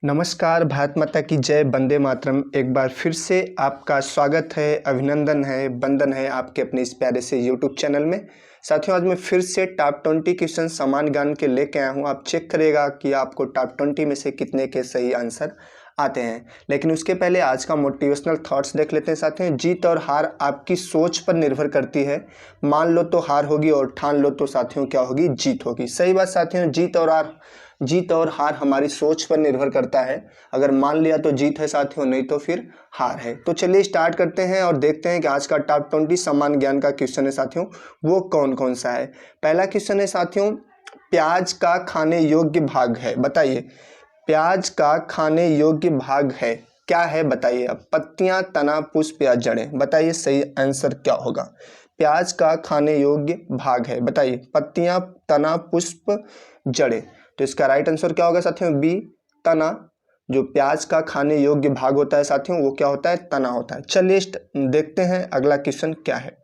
नमस्कार, भारत माता की जय, वंदे मातरम। एक बार फिर से आपका स्वागत है, अभिनंदन है, वंदन है आपके अपने इस प्यारे से यूट्यूब चैनल में। साथियों, आज मैं फिर से टॉप 20 क्वेश्चन समान ज्ञान के लेके आया हूँ। आप चेक करेगा कि आपको टॉप 20 में से कितने के सही आंसर आते हैं। लेकिन उसके पहले आज का मोटिवेशनल थॉट्स देख लेते हैं। साथियों, जीत और हार आपकी सोच पर निर्भर करती है। मान लो तो हार होगी और ठान लो तो साथियों क्या होगी, जीत होगी। सही बात साथियों, जीत और हार हमारी सोच पर निर्भर करता है। अगर मान लिया तो जीत है साथियों, नहीं तो फिर हार है। तो चलिए स्टार्ट करते हैं और देखते हैं कि आज का टॉप 20 समान ज्ञान का क्वेश्चन है साथियों, वो कौन कौन सा है। पहला क्वेश्चन है साथियों, प्याज का खाने योग्य भाग है, बताइए। प्याज का खाने योग्य भाग है, क्या है बताइए। अब पत्तियां, तना, पुष्प या जड़ें, बताइए सही आंसर क्या होगा। प्याज का खाने योग्य भाग है, बताइए। पत्तियां, तना, पुष्प, जड़ें। तो इसका राइट आंसर क्या होगा साथियों, बी, तना। जो प्याज का खाने योग्य भाग होता है साथियों, वो क्या होता है, तना होता है। चलिए देखते हैं अगला क्वेश्चन क्या है।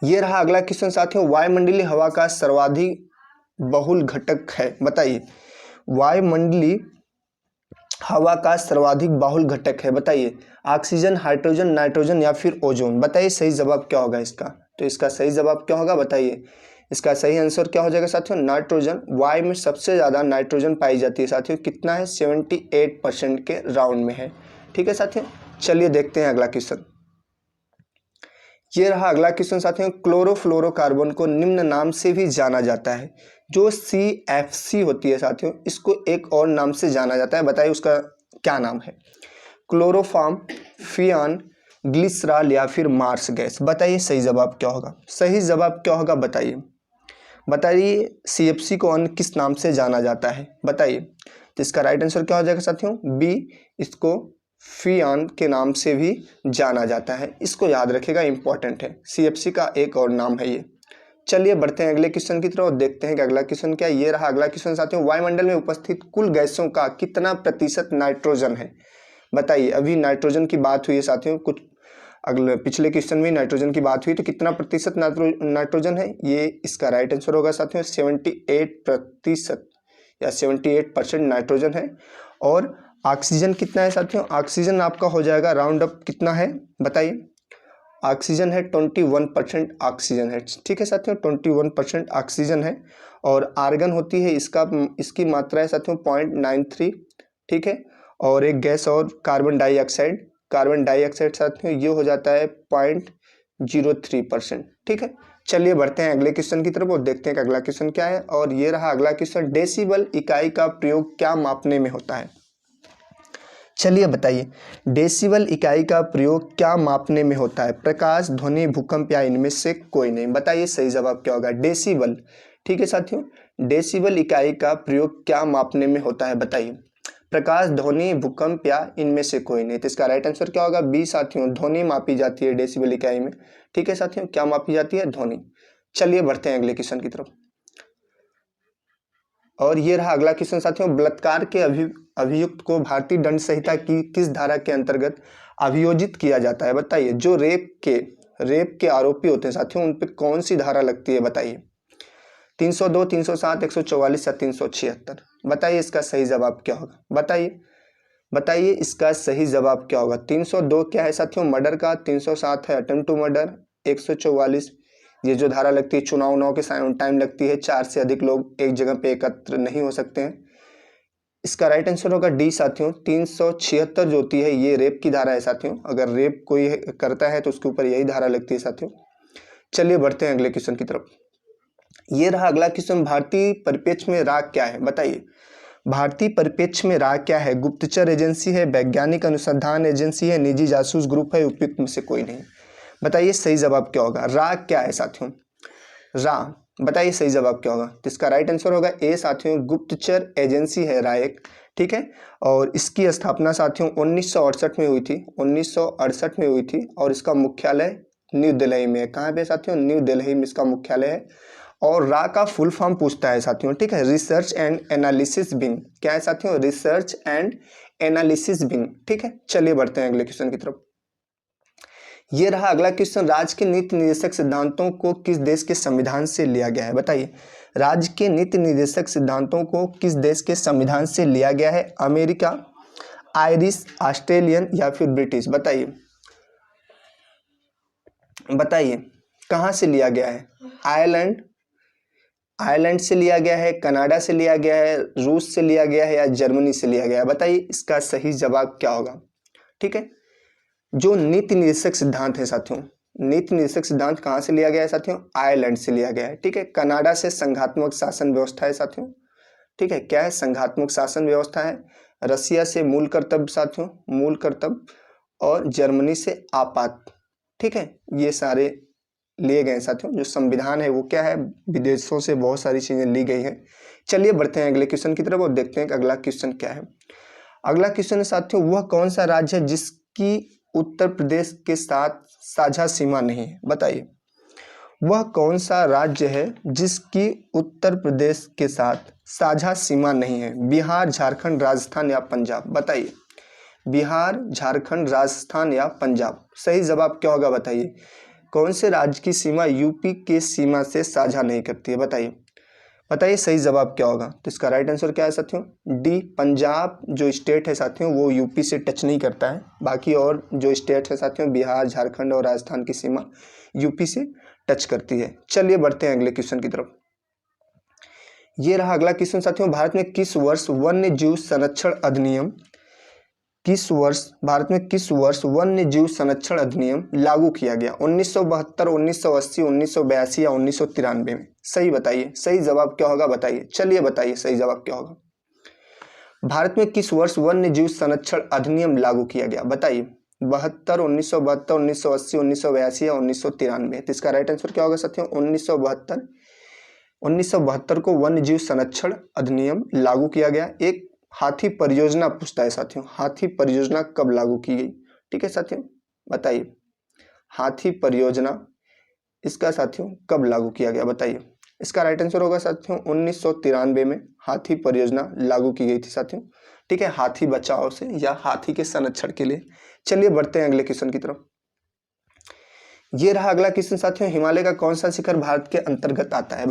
ये रहा अगला क्वेश्चन साथियों, वायुमंडलीय हवा का सर्वाधिक बहुल घटक है, बताइए। वायुमंडलीय हवा का सर्वाधिक बाहुल घटक है, बताइए। ऑक्सीजन, हाइड्रोजन, नाइट्रोजन या फिर ओजोन, बताइए सही जवाब क्या होगा इसका। तो इसका सही जवाब क्या होगा बताइए। इसका सही आंसर क्या हो जाएगा साथियों, नाइट्रोजन। वायु में सबसे ज़्यादा नाइट्रोजन पाई जाती है साथियों, कितना है, 78% के राउंड में है। ठीक है साथियों, चलिए देखते हैं अगला क्वेश्चन। ये रहा अगला क्वेश्चन साथियों, क्लोरोफ्लोरोकार्बन को निम्न नाम से भी जाना जाता है। जो CFC होती है साथियों, इसको एक और नाम से जाना जाता है, बताइए उसका क्या नाम है। क्लोरोफॉर्म, फियान, ग्लिसरॉल या फिर मार्स गैस, बताइए सही जवाब क्या होगा। सही जवाब क्या होगा बताइए। बताइए CFC को अन्य किस नाम से जाना जाता है, बताइए। तो इसका राइट आंसर क्या हो जाएगा साथियों, बी, इसको फियान के नाम से भी जाना जाता है। इसको याद रखिएगा, इंपॉर्टेंट है। CFC का एक और नाम है ये। चलिए बढ़ते हैं अगले क्वेश्चन की तरफ और देखते हैं कि अगला क्वेश्चन क्या है। ये रहा अगला क्वेश्चन साथियों, वायुमंडल में उपस्थित कुल गैसों का कितना प्रतिशत नाइट्रोजन है, बताइए। अभी नाइट्रोजन की बात हुई है साथियों, कुछ अगले पिछले क्वेश्चन में नाइट्रोजन की बात हुई, तो कितना प्रतिशत नाइट्रोजन है, ये इसका राइट आंसर होगा साथियों 78% या 78% नाइट्रोजन है। और ऑक्सीजन कितना है साथियों, ऑक्सीजन आपका हो जाएगा राउंड अप कितना है बताइए। ऑक्सीजन है 21% ऑक्सीजन है। ठीक है साथियों, 21% ऑक्सीजन है। और आर्गन होती है इसकी मात्रा है साथियों 0.93। ठीक है, और एक गैस और कार्बन डाइऑक्साइड साथियों ये हो जाता है 0.03%। ठीक है, चलिए बढ़ते हैं अगले क्वेश्चन की तरफ और देखते हैं कि अगला क्वेश्चन क्या है। और ये रहा अगला क्वेश्चन, डेसिबल इकाई का प्रयोग क्या मापने में होता है, चलिए बताइए। डेसिबल इकाई का प्रयोग क्या मापने में होता है, प्रकाश, ध्वनि, भूकंप या इनमें से कोई नहीं, बताइए सही जवाब क्या होगा, डेसिबल। ठीक है साथियों, डेसिबल इकाई का प्रयोग क्या मापने में होता है बताइए। प्रकाश, ध्वनि, भूकंप या इनमें से कोई नहीं। तो इसका राइट आंसर क्या होगा, बी साथियों, ध्वनि मापी जाती है डेसिबल इकाई में। ठीक है साथियों, क्या मापी जाती है, ध्वनि। चलिए बढ़ते हैं अगले क्वेश्चन की तरफ। और ये रहा अगला क्वेश्चन साथियों, बलात्कार के अभियुक्त को भारतीय दंड संहिता की किस धारा के अंतर्गत अभियोजित किया जाता है, बताइए। जो रेप के आरोपी होते हैं साथियों, उन पे कौन सी धारा लगती है बताइए। 302, 307, 144 या 376, बताइए इसका सही जवाब क्या होगा, बताइए इसका सही जवाब क्या होगा। 302 क्या है साथियों, मर्डर का। 307 है अटेम्प्ट टू मर्डर। 144 ये जो धारा लगती है चुनाव के टाइम लगती है, 4 से अधिक लोग एक जगह पे एकत्र नहीं हो सकते हैं। इसका राइट आंसर होगा डी साथियों, 376 जो होती है ये रेप की धारा है साथियों। अगर रेप कोई करता है तो उसके ऊपर यही धारा लगती है साथियों। चलिए बढ़ते हैं अगले क्वेश्चन की तरफ। ये रहा अगला क्वेश्चन, भारतीय परिप्रेक्ष्य में राग क्या है, बताइए। भारतीय परिप्रेक्ष्य में राग क्या है, गुप्तचर एजेंसी है, वैज्ञानिक अनुसंधान एजेंसी है, निजी जासूस ग्रुप है, उपयुक्त में से कोई नहीं, बताइए सही जवाब क्या होगा। राग क्या है साथियों, रा, बताइए सही जवाब क्या होगा। तो इसका राइट आंसर होगा ए साथियों, गुप्तचर एजेंसी है रा एक। ठीक है, और इसकी स्थापना साथियों 1968 में हुई थी, 1968 में हुई थी। और इसका मुख्यालय न्यू दिल्ली में है। कहाँ पे साथियों, न्यू दिल्ली में इसका मुख्यालय है। और रा का फुल फॉर्म पूछता है साथियों, ठीक है, रिसर्च एंड एनालिसिस विंग। क्या है साथियों, रिसर्च एंड एनालिसिस विंग। ठीक है, चलिए बढ़ते हैं अगले क्वेश्चन की तरफ। ये रहा अगला क्वेश्चन, राज्य के नीति निर्देशक सिद्धांतों को किस देश के संविधान से लिया गया है, बताइए। राज्य के नीति निर्देशक सिद्धांतों को किस देश के संविधान से लिया गया है? अमेरिका, आयरिश, ऑस्ट्रेलियन या फिर ब्रिटिश? बताइए बताइए कहाँ से लिया गया है? आयरलैंड से लिया गया है, कनाडा से लिया गया है, रूस से लिया गया है या जर्मनी से लिया गया है? बताइए इसका सही जवाब क्या होगा? ठीक है, जो नीति निर्देशक सिद्धांत है साथियों, नीति निर्देशक सिद्धांत कहाँ से लिया गया है साथियों? आयरलैंड से लिया गया है। ठीक है, कनाडा से संघात्मक शासन व्यवस्था है साथियों। ठीक है, क्या है? संघात्मक शासन व्यवस्था है। रसिया से मूल कर्तव्य साथियों, मूल कर्तव्य, और जर्मनी से आपात। ठीक है, ये सारे लिए गए साथियों। जो संविधान है वो क्या है? विदेशों से बहुत सारी चीजें ली गई हैं। चलिए बढ़ते हैं अगले क्वेश्चन की तरफ और देखते हैं कि अगला क्वेश्चन क्या है। अगला क्वेश्चन है साथियों, वह कौन सा राज्य है जिसकी उत्तर प्रदेश के साथ साझा सीमा नहीं है? बताइए वह कौन सा राज्य है जिसकी उत्तर प्रदेश के साथ साझा सीमा नहीं है? बिहार, झारखंड, राजस्थान या पंजाब? बताइए बिहार, झारखंड, राजस्थान या पंजाब? सही जवाब क्या होगा? बताइए कौन से राज्य की सीमा यूपी के सीमा से साझा नहीं करती है? बताइए बताइए सही जवाब क्या होगा? तो इसका राइट आंसर क्या है साथियों? डी, पंजाब जो स्टेट है साथियों वो यूपी से टच नहीं करता है। बाकी और जो स्टेट है साथियों, बिहार, झारखंड और राजस्थान की सीमा यूपी से टच करती है। चलिए बढ़ते हैं अगले क्वेश्चन की तरफ। ये रहा अगला क्वेश्चन साथियों, भारत में किस वर्ष वन्य जीव संरक्षण अधिनियम भारत में किस वर्ष वन्य जीव संरक्षण अधिनियम लागू किया गया? 1972, 1980, 1982 या 1993 में? सही बताइए, सही जवाब क्या होगा? बताइए, चलिए बताइए सही जवाब क्या होगा? भारत में किस वर्ष वन्य जीव संरक्षण अधिनियम लागू किया गया? बताइए 72, 1972, 1980, 1982 या 1993? तो इसका राइट आंसर क्या होगा साथियों? 1972 को वन्य जीव संरक्षण अधिनियम लागू किया गया। एक हाथी परियोजना पूछता है साथियों, हाथी परियोजना कब लागू की गई? ठीक है साथियों, बताइए हाथी परियोजना इसका साथियों कब लागू किया गया? बताइए इसका राइट आंसर होगा साथियों 1993 में हाथी परियोजना लागू की गई थी साथियों। ठीक है, हाथी बचाओ से या हाथी के संरक्षण के लिए। चलिए बढ़ते हैं अगले क्वेश्चन की तरफ। ये रहा अगला क्वेश्चन साथियों, हिमालय का कौन सा शिखर भारत के अंतर्गत आता है?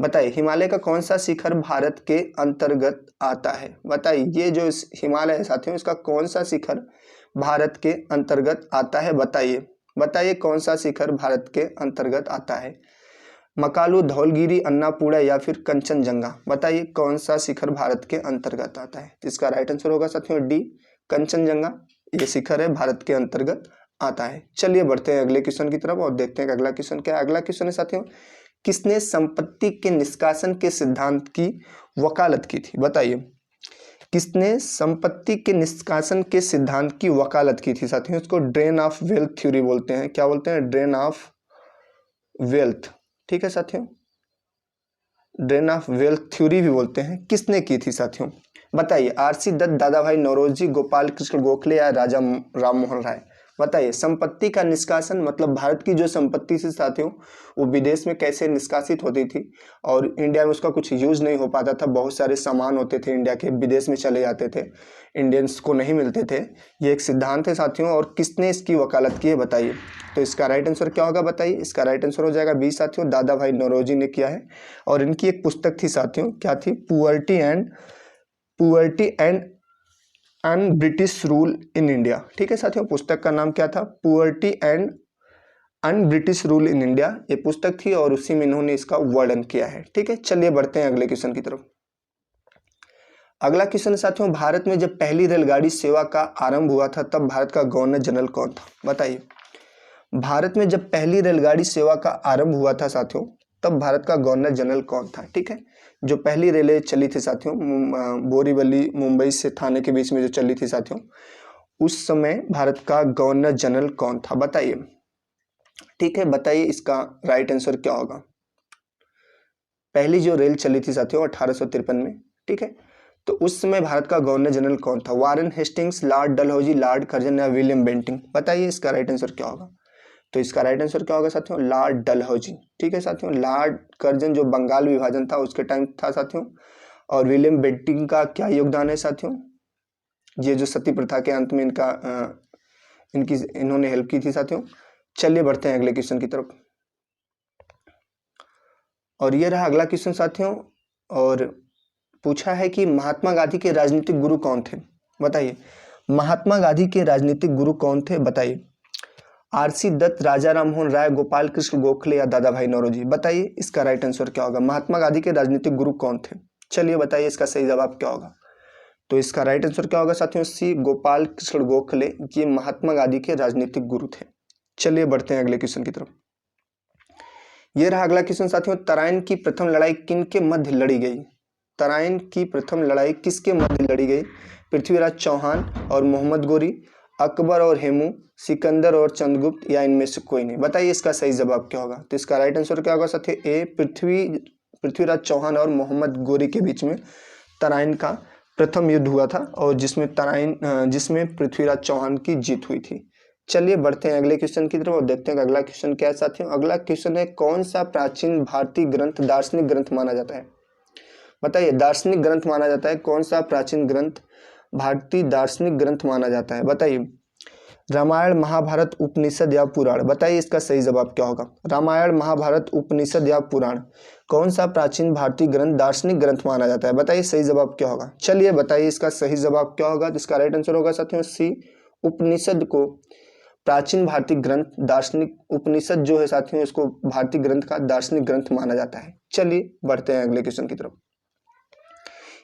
बताइए हिमालय का कौन सा शिखर भारत के अंतर्गत आता है? बताइए ये जो हिमालय है साथियों इसका कौन सा शिखर भारत के अंतर्गत आता है? बताइए कौन सा शिखर भारत के अंतर्गत आता है? मकालू, धौलगिरी, अन्नापूर्णा या फिर कंचनजंगा? बताइए कौन सा शिखर भारत के अंतर्गत आता है? इसका राइट आंसर होगा साथियों डी, कंचनजंगा। ये शिखर है भारत के अंतर्गत आता है। चलिए बढ़ते हैं अगले क्वेश्चन की तरफ और देखते हैं कि अगला क्वेश्चन क्या है। अगला क्वेश्चन है साथियों, किसने संपत्ति के निष्कासन के सिद्धांत की वकालत की थी? बताइए किसने संपत्ति के निष्कासन के सिद्धांत की वकालत की थी साथियों? इसको ड्रेन ऑफ वेल्थ थ्योरी बोलते हैं। क्या बोलते हैं? Drain of wealth. ठीक है साथियों, ड्रेन ऑफ वेल्थ थ्योरी भी बोलते हैं। किसने की थी साथियों? बताइए आरसी दत्त, दादा भाई नौरोजी, गोपाल कृष्ण गोखले या राजा राम मोहन राय? बताइए संपत्ति का निष्कासन मतलब भारत की जो संपत्ति से साथियों वो विदेश में कैसे निष्कासित होती थी और इंडिया में उसका कुछ यूज नहीं हो पाता था। बहुत सारे सामान होते थे इंडिया के विदेश में चले जाते थे, इंडियंस को नहीं मिलते थे। ये एक सिद्धांत है साथियों और किसने इसकी वकालत की है? बताइए तो इसका राइट आंसर क्या होगा? बताइए इसका राइट आंसर हो जाएगा बी साथियों, दादा भाई नौरोजी ने किया है। और इनकी एक पुस्तक थी साथियों, क्या थी? Poverty and un British rule in India. ठीक है साथियों, पुस्तक का नाम क्या था? Poverty and un British rule in India ये पुस्तक थी और उसी में इन्होंने इसका वर्णन किया है। ठीक है, चलिए बढ़ते हैं अगले क्वेश्चन की तरफ। अगला क्वेश्चन साथियों, भारत में जब पहली रेलगाड़ी सेवा का आरंभ हुआ था तब भारत का गवर्नर जनरल कौन था? बताइए भारत में जब पहली रेलगाड़ी सेवा का आरंभ हुआ था साथियों तब भारत का गवर्नर जनरल कौन था? ठीक है, जो पहली रेलें चली थी साथियों बोरीवली मुंबई से थाने के बीच में जो चली थी साथियों, उस समय भारत का गवर्नर जनरल कौन था? बताइए। ठीक है, बताइए इसका राइट आंसर क्या होगा? पहली जो रेल चली थी साथियों 1853 में। ठीक है, तो उस समय भारत का गवर्नर जनरल कौन था? Warren Hastings, Lord Dalhousie, Lord Curzon या विलियम बेंटिंग? बताइए इसका राइट आंसर क्या होगा? तो इसका राइट आंसर क्या होगा साथियों? लॉर्ड डलहौजी। ठीक है साथियों, लॉर्ड कर्जन जो बंगाल विभाजन था उसके टाइम था साथियों। और विलियम बेंटिंग का क्या योगदान है साथियों? ये जो सती प्रथा के अंत में इन्होंने हेल्प की थी साथियों। चलिए बढ़ते हैं अगले क्वेश्चन की तरफ। और ये रहा अगला क्वेश्चन साथियों, और पूछा है कि महात्मा गांधी के राजनीतिक गुरु कौन थे, बताइए। महात्मा गांधी के राजनीतिक गुरु कौन थे, बताइए। आरसी दत्त, राजा राममोहन राय, गोपाल कृष्ण गोखले या दादा भाई नौरोजी, बताइए इसका राइट आंसर क्या होगा। महात्मा गांधी के राजनीतिक गुरु कौन थे, चलिए बताइए इसका सही जवाब क्या होगा। तो इसका राइट आंसर क्या होगा साथियों, सी गोपाल कृष्ण गोखले, ये महात्मा गांधी के राजनीतिक गुरु थे। चलिए बढ़ते हैं अगले क्वेश्चन की तरफ। ये रहा अगला क्वेश्चन साथियों, तराइन की प्रथम लड़ाई किन के मध्य लड़ी गई। तराइन की प्रथम लड़ाई किसके मध्य लड़ी गई। पृथ्वीराज चौहान और मोहम्मद गोरी, अकबर और हेमू, सिकंदर और चंद्रगुप्त, या इनमें से कोई नहीं, बताइए इसका सही जवाब क्या होगा। तो इसका राइट आंसर क्या होगा साथियों, ए पृथ्वीराज चौहान और मोहम्मद गोरी के बीच में तराइन का प्रथम युद्ध हुआ था, और जिसमें पृथ्वीराज चौहान की जीत हुई थी। चलिए बढ़ते हैं अगले क्वेश्चन की तरफ और देखते हैं कि अगला क्वेश्चन क्या है साथियों। अगला क्वेश्चन है, कौन सा प्राचीन भारतीय ग्रंथ दार्शनिक ग्रंथ माना जाता है, बताइए। दार्शनिक ग्रंथ माना जाता है, कौन सा प्राचीन ग्रंथ भारतीय दार्शनिक ग्रंथ माना जाता है, बताइए। रामायण, महाभारत, उपनिषद या पुराण, बताइए इसका सही जवाब क्या होगा। रामायण, महाभारत, उपनिषद या पुराण, कौन सा प्राचीन भारतीय ग्रंथ दार्शनिक ग्रंथ माना जाता है, बताइए सही जवाब क्या होगा। चलिए बताइए इसका सही जवाब क्या होगा। तो इसका राइट आंसर होगा साथियों सी, उपनिषद को प्राचीन भारतीय ग्रंथ दार्शनिक, उपनिषद जो है साथियों इसको भारतीय ग्रंथ का दार्शनिक ग्रंथ माना जाता है। चलिए बढ़ते हैं अगले क्वेश्चन की तरफ।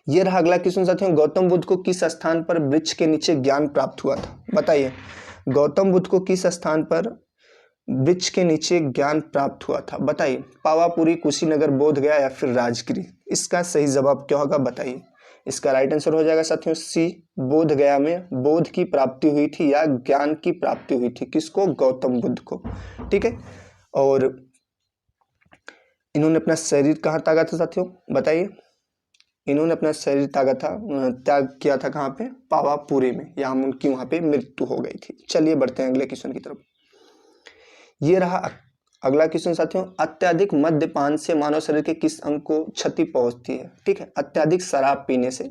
यह रहा अगला क्वेश्चन साथियों, गौतम बुद्ध को किस स्थान पर वृक्ष के नीचे ज्ञान प्राप्त हुआ था, बताइए। गौतम बुद्ध को किस स्थान पर वृक्ष के नीचे ज्ञान प्राप्त हुआ था, बताइए। पावापुरी, कुशीनगर, बोध गया या फिर राजगिरी, इसका सही जवाब क्या होगा, बताइए। इसका राइट आंसर हो जाएगा साथियों सी, बोध गया में बोध की प्राप्ति हुई थी या ज्ञान की प्राप्ति हुई थी, किसको, गौतम बुद्ध को, ठीक है। और इन्होंने अपना शरीर कहाँ त्यागा था साथियों, बताइए। इन्होंने अपना शरीर त्याग किया था कहाँ पे, पावापुरी में, यहाँ उनकी वहाँ पे मृत्यु हो गई थी। चलिए बढ़ते हैं अगले क्वेश्चन की तरफ। ये रहा अगला क्वेश्चन साथियों, अत्यधिक मद्यपान से मानव शरीर के किस अंग को क्षति पहुंचती है, ठीक है। अत्यधिक शराब पीने से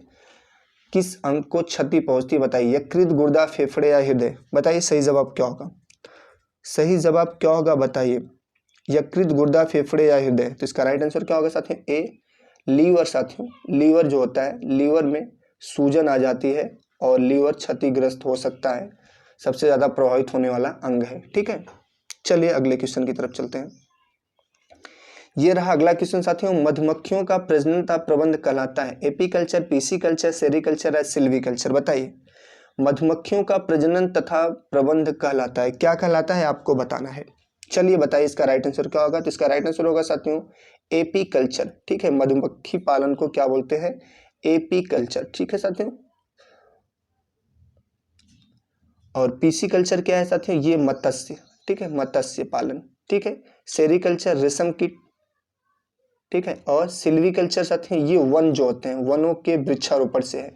किस अंग को क्षति पहुंचती है, बताइए। यकृत, गुर्दा, फेफड़े या हृदय, बताइए सही जवाब क्या होगा। सही जवाब क्या होगा, बताइए। यकृत, गुर्दा, फेफड़े या हृदय, तो इसका राइट आंसर क्या होगा साथियों, ए, लीवर साथियों। लीवर जो होता है, लीवर में सूजन आ जाती है और लीवर क्षतिग्रस्त हो सकता है, सबसे ज्यादा प्रभावित होने वाला अंग है, ठीक है। चलिए अगले क्वेश्चन की तरफ चलते हैं। ये रहा अगला क्वेश्चन साथियों, मधुमक्खियों का प्रजनन का प्रबंध कहलाता है एपीकल्चर, पीसीकल्चर, सेरिकल्चर या सिल्वीकल्चर, बताइए। मधुमक्खियों का प्रजनन तथा प्रबंध कहलाता है, क्या कहलाता है आपको बताना है। चलिए बताइए इसका राइट आंसर क्या होगा। तो इसका राइट आंसर होगा साथियों एपीकल्चर, ठीक है। मधुमक्खी पालन को क्या बोलते हैं, एपीकल्चर, ठीक है साथियों। और पीसीकल्चर क्या है साथियों, ये मत्स्य, ठीक है, मत्स्य पालन, ठीक है। सेरिकल्चर रेशम कीट, ठीक है। और सिल्वीकल्चर साथियों ये वन जो होते हैं, वनों के वृक्षारोपण से है,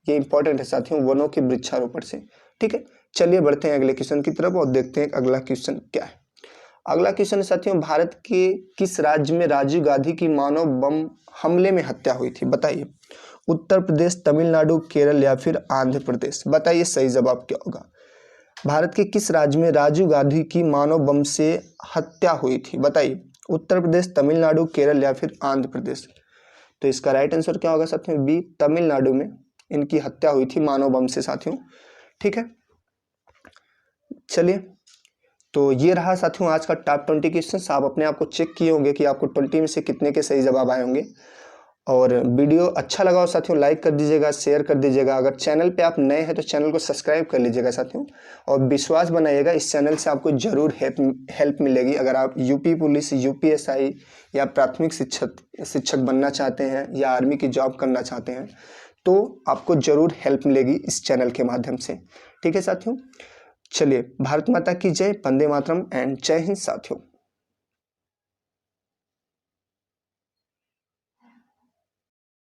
ये इंपॉर्टेंट है साथियों, वनों के वृक्षारोपण से, ठीक है। चलिए बढ़ते हैं अगले क्वेश्चन की तरफ और देखते हैं अगला क्वेश्चन क्या है। अगला क्वेश्चन साथियों, भारत के किस राज्य में राजीव गांधी की मानव बम हमले में हत्या हुई थी, बताइए। उत्तर प्रदेश, तमिलनाडु, केरल या फिर आंध्र प्रदेश, बताइए सही जवाब क्या होगा। भारत के किस राज्य में राजीव गांधी की मानव बम से हत्या हुई थी, बताइए। उत्तर प्रदेश, तमिलनाडु, केरल या फिर आंध्र प्रदेश, तो इसका राइट आंसर क्या होगा साथियों, बी, तमिलनाडु में इनकी हत्या हुई थी मानव बम से साथियों, ठीक है। चलिए तो ये रहा साथियों आज का टॉप 20 क्वेश्चन। आप अपने आप को चेक किए होंगे कि आपको 20 में से कितने के सही जवाब आए होंगे। और वीडियो अच्छा लगा हो साथियों लाइक कर दीजिएगा, शेयर कर दीजिएगा। अगर चैनल पे आप नए हैं तो चैनल को सब्सक्राइब कर लीजिएगा साथियों, और विश्वास बनाइएगा इस चैनल से आपको जरूर हेल्प मिलेगी। अगर आप यूपी पुलिस, यूपीएसआई या प्राथमिक शिक्षक बनना चाहते हैं या आर्मी की जॉब करना चाहते हैं तो आपको जरूर हेल्प मिलेगी इस चैनल के माध्यम से, ठीक है साथियों। चलिए, भारत माता की जय, वंदे मातरम एंड जय हिंद साथियों।